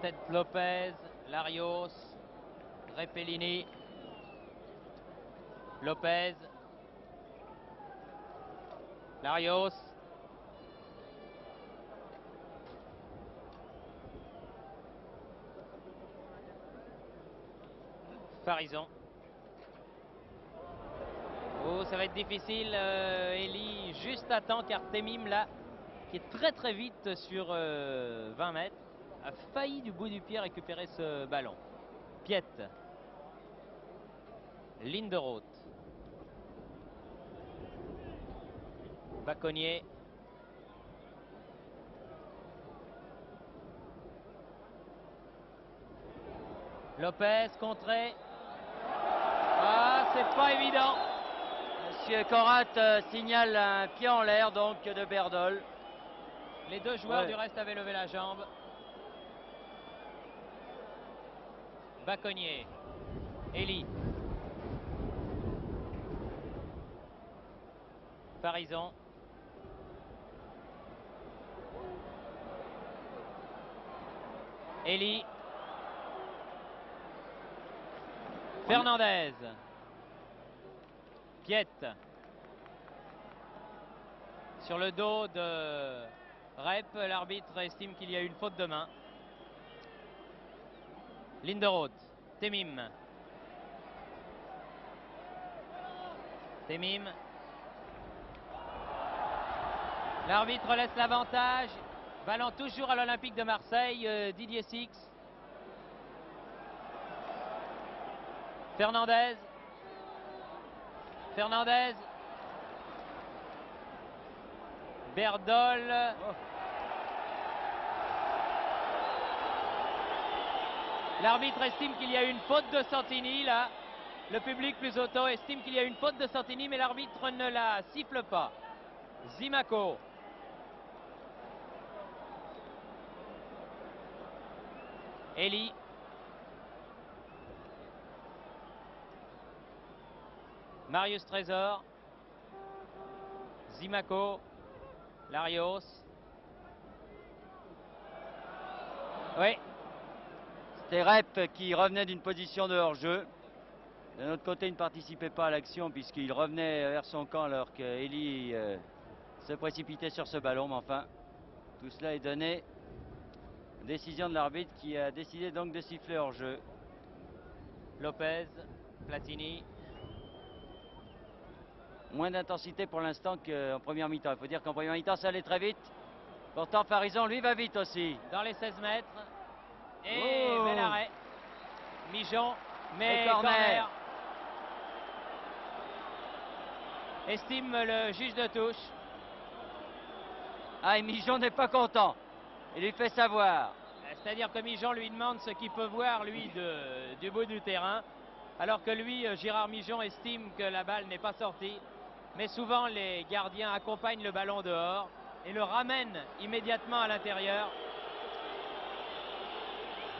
Tête Lopez, Larios, Repellini, Lopez, Larios, Farison. Oh, ça va être difficile. Elie juste à temps car Temim là, qui est très vite sur 20 mètres, a failli du bout du pied récupérer ce ballon. Piet, Linderoth, Baconnier, Lopez contré. Ah, c'est pas évident. Monsieur Korat signale un pied en l'air donc de Berdol. Les deux joueurs du reste avaient levé la jambe. Baconnier, Elie, Farison, Elie, Fernandez, Piet, sur le dos de Rep, l'arbitre estime qu'il y a eu une faute de main. Linderoth, Temim, l'arbitre laisse l'avantage. Ballon toujours à l'Olympique de Marseille, Didier Six. Fernandez. Berdol. L'arbitre estime qu'il y a eu une faute de Santini là. Le public plus auto estime qu'il y a eu une faute de Santini, mais l'arbitre ne la siffle pas. Zimaco. Elie. Marius Trésor. Zimaco. Larios. Oui. C'était Rep qui revenait d'une position de hors-jeu. D'un autre côté, il ne participait pas à l'action puisqu'il revenait vers son camp alors qu'Elie se précipitait sur ce ballon. Mais enfin, tout cela est donné. Décision de l'arbitre qui a décidé donc de siffler hors-jeu. Lopez, Platini. Moins d'intensité pour l'instant qu'en première mi-temps. Il faut dire qu'en première mi-temps, ça allait très vite. Pourtant, Farison, lui, va vite aussi. Dans les 16 mètres. Et bel arrêt. Mijon, mais corner. Estime le juge de touche. Ah, et Mijon n'est pas content. Il lui fait savoir. C'est-à-dire que Mijon lui demande ce qu'il peut voir, lui, du bout du terrain. Alors que lui, Gérard Mijon, estime que la balle n'est pas sortie. Mais souvent, les gardiens accompagnent le ballon dehors et le ramènent immédiatement à l'intérieur.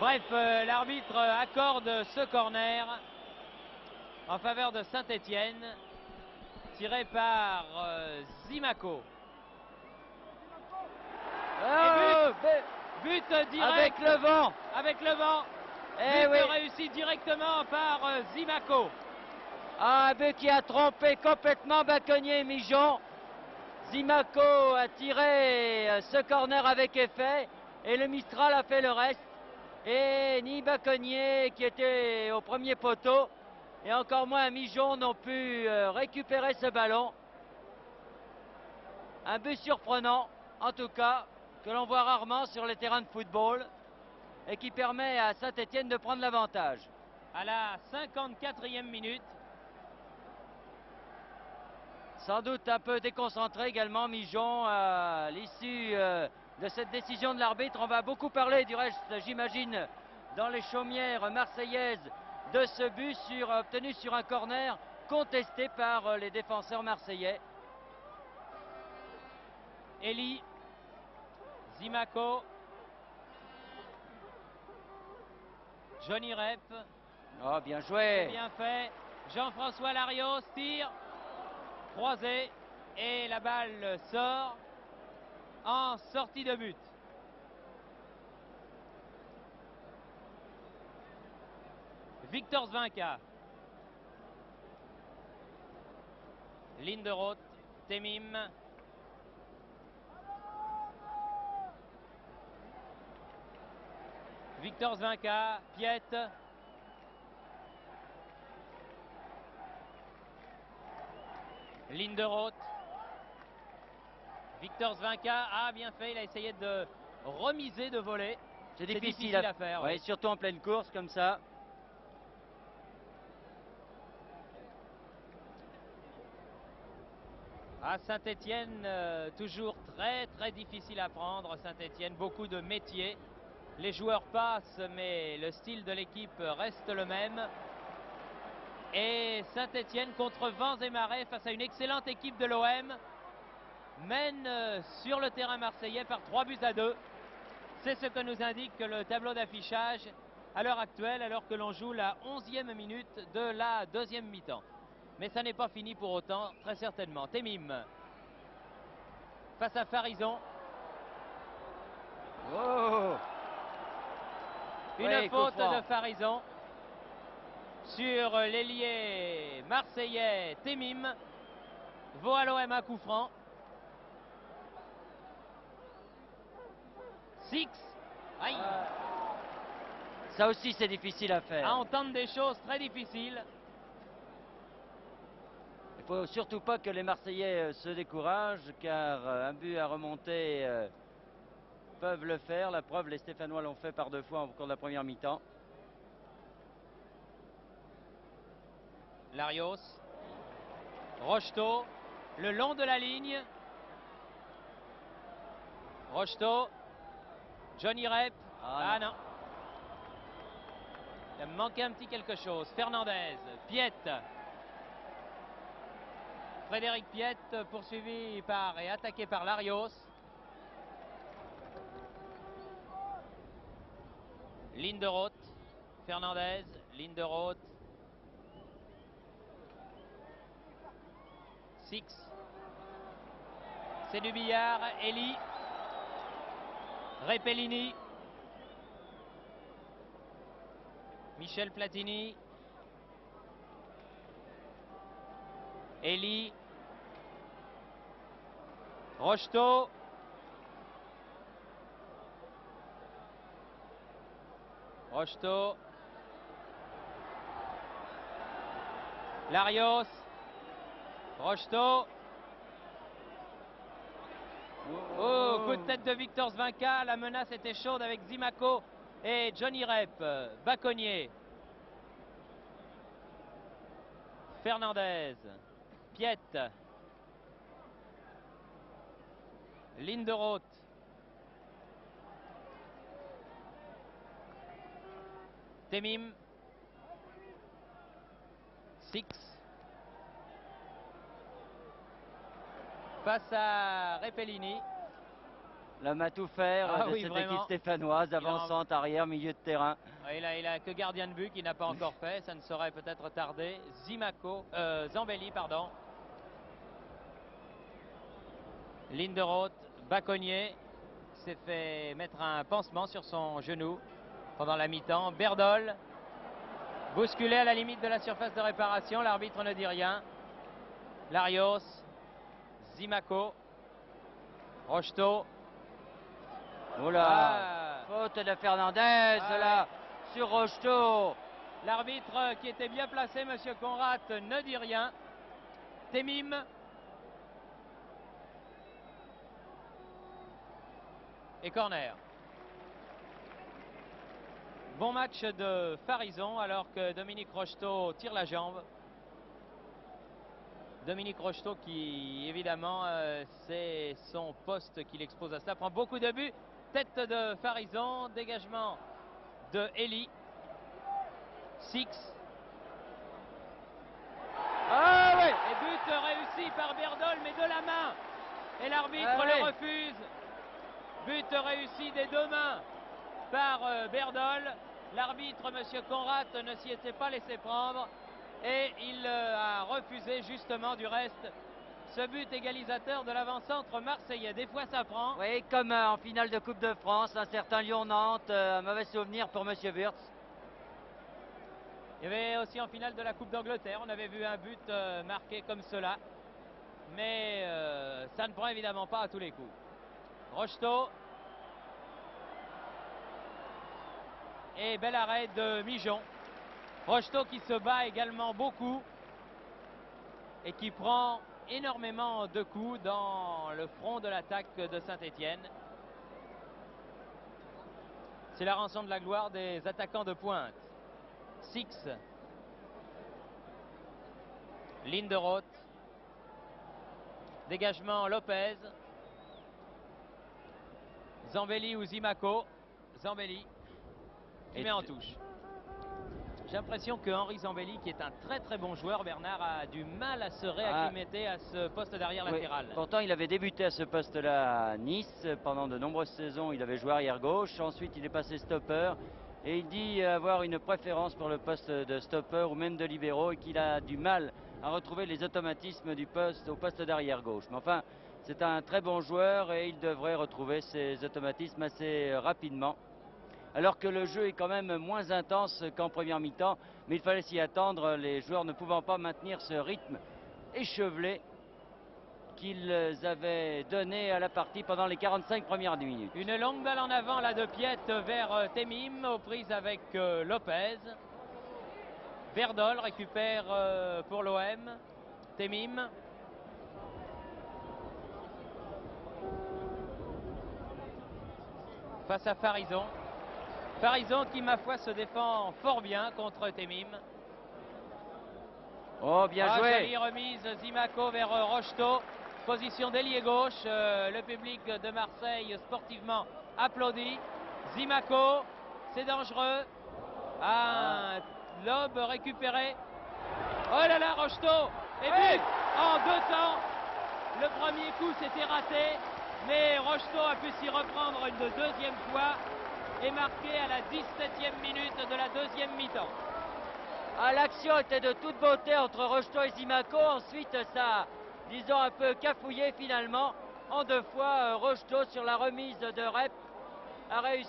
Bref, l'arbitre accorde ce corner en faveur de Saint-Étienne, tiré par Zimaco. But direct. Avec le vent. Avec le vent. But réussi directement par Zimaco. Ah, but qui a trompé complètement Baconnier et Mijon. Zimaco a tiré ce corner avec effet et le Mistral a fait le reste. Et ni Baconnier qui était au premier poteau et encore moins Mijon n'ont pu récupérer ce ballon. Un but surprenant en tout cas que l'on voit rarement sur les terrains de football et qui permet à Saint-Étienne de prendre l'avantage. À la 54e minute. Sans doute un peu déconcentré également Mijon à l'issue de cette décision de l'arbitre. On va beaucoup parler du reste, j'imagine, dans les chaumières marseillaises de ce but obtenu sur un corner contesté par les défenseurs marseillais. Elie, Zimaco, Johnny Rep. Oh, bien joué. Bien fait. Jean-François Larios tire, croisé, et la balle sort en sortie de but. Victor Zvinka. Linderoth, Temim. Victor Zvinka, Piet. Linderoth. Victor Zvinka a bien fait, il a essayé de remiser de voler. C'est difficile à faire. Ouais, surtout en pleine course comme ça. À Saint-Étienne, toujours très difficile à prendre. Saint-Étienne, beaucoup de métiers. Les joueurs passent, mais le style de l'équipe reste le même. Et Saint-Étienne, contre vents et marées, face à une excellente équipe de l'OM, mène sur le terrain marseillais par 3-2. C'est ce que nous indique le tableau d'affichage à l'heure actuelle, alors que l'on joue la 11e minute de la deuxième mi-temps. Mais ça n'est pas fini pour autant, très certainement. Temim face à Farison. Oh, une faute de Farison sur l'ailier marseillais Temim. Vaut à l'OM un coup franc. Six. Aïe. Ça aussi c'est difficile à faire. À entendre des choses très difficiles. Il ne faut surtout pas que les Marseillais se découragent, car un but à remonter peuvent le faire. La preuve, les Stéphanois l'ont fait par 2 fois au cours de la première mi-temps. Larios. Rocheteau. Le long de la ligne. Rocheteau. Johnny Rep. Ah non. Il a manqué un petit quelque chose. Fernandez. Piet. Frédéric Piet poursuivi par et attaqué par Larios. Linderoth. Fernandez. Linderoth. Six. C'est du billard. Elie. Repellini. Michel Platini. Elie. Rocheteau. Rocheteau. Larios. Rocheteau. Oh, coup de tête de Victor Zvinka. La menace était chaude avec Zimako et Johnny Rep. Baconnier. Fernandez. Piet. Linderoth. Temim. Six. Face à Repellini. L'homme à tout faire de cette équipe stéphanoise, avançante, arrière, milieu de terrain. Il a que gardien de but qui n'a pas encore fait, ça ne saurait peut-être tarder. Zambelli, pardon. Linderoth, Baconnier s'est fait mettre un pansement sur son genou pendant la mi-temps. Berdol, bousculé à la limite de la surface de réparation, l'arbitre ne dit rien. Larios, Zimako, Rocheteau. Oula, faute de Fernandez là sur Rocheteau. L'arbitre qui était bien placé, monsieur Conrad, ne dit rien. Temim. Et corner. Bon match de Farison alors que Dominique Rocheteau tire la jambe. Dominique Rocheteau qui évidemment c'est son poste qu'il expose à cela. Prend beaucoup de buts. Tête de Farison, dégagement de Elie. Six. Ah ouais. Et but réussi par Berdol mais de la main. Et l'arbitre le refuse. But réussi des 2 mains par Berdol. L'arbitre, monsieur Conrad, ne s'y était pas laissé prendre. Et il a refusé justement du reste ce but égalisateur de l'avant-centre marseillais. Des fois ça prend. Oui, comme en finale de Coupe de France, un certain Lyon-Nantes, un mauvais souvenir pour monsieur Wirtz. Il y avait aussi en finale de la Coupe d'Angleterre, on avait vu un but marqué comme cela. Mais ça ne prend évidemment pas à tous les coups. Rocheteau. Et bel arrêt de Mijon. Rocheteau qui se bat également beaucoup et qui prend énormément de coups dans le front de l'attaque de Saint-Étienne. C'est la rançon de la gloire des attaquants de pointe. Six. Linderoth. Dégagement Lopez. Zambelli ou Zimaco. Zambelli qui met en touche. J'ai l'impression que Henri Zambelli, qui est un très bon joueur, Bernard, a du mal à se réacclimater à ce poste d'arrière latéral. Pourtant, il avait débuté à ce poste-là à Nice. Pendant de nombreuses saisons, il avait joué arrière gauche. Ensuite, il est passé stopper. Et il dit avoir une préférence pour le poste de stopper ou même de libéraux et qu'il a du mal à retrouver les automatismes du poste au poste d'arrière gauche. Mais enfin, c'est un très bon joueur et il devrait retrouver ses automatismes assez rapidement. Alors que le jeu est quand même moins intense qu'en première mi-temps, mais il fallait s'y attendre, les joueurs ne pouvant pas maintenir ce rythme échevelé qu'ils avaient donné à la partie pendant les 45 premières minutes. Une longue balle en avant là de Piet vers Temim, aux prises avec Lopez. Verdol récupère pour l'OM. Temim. Face à Farison. Farison qui, ma foi, se défend fort bien contre Temim. Oh, bien joué. Jolie remise, Zimaco vers Rocheteau. Position d'ailier gauche. Le public de Marseille sportivement applaudit. Zimaco, c'est dangereux. Un lobe récupéré. Oh là là, Rocheteau. Et but en 2 temps. Le premier coup, c'était raté. Mais Rocheteau a pu s'y reprendre une deuxième fois et marqué à la 17e minute de la deuxième mi-temps. L'action était de toute beauté entre Rocheteau et Zimaco. Ensuite, ça, disons, un peu cafouillé finalement. En 2 fois, Rocheteau sur la remise de Rep a réussi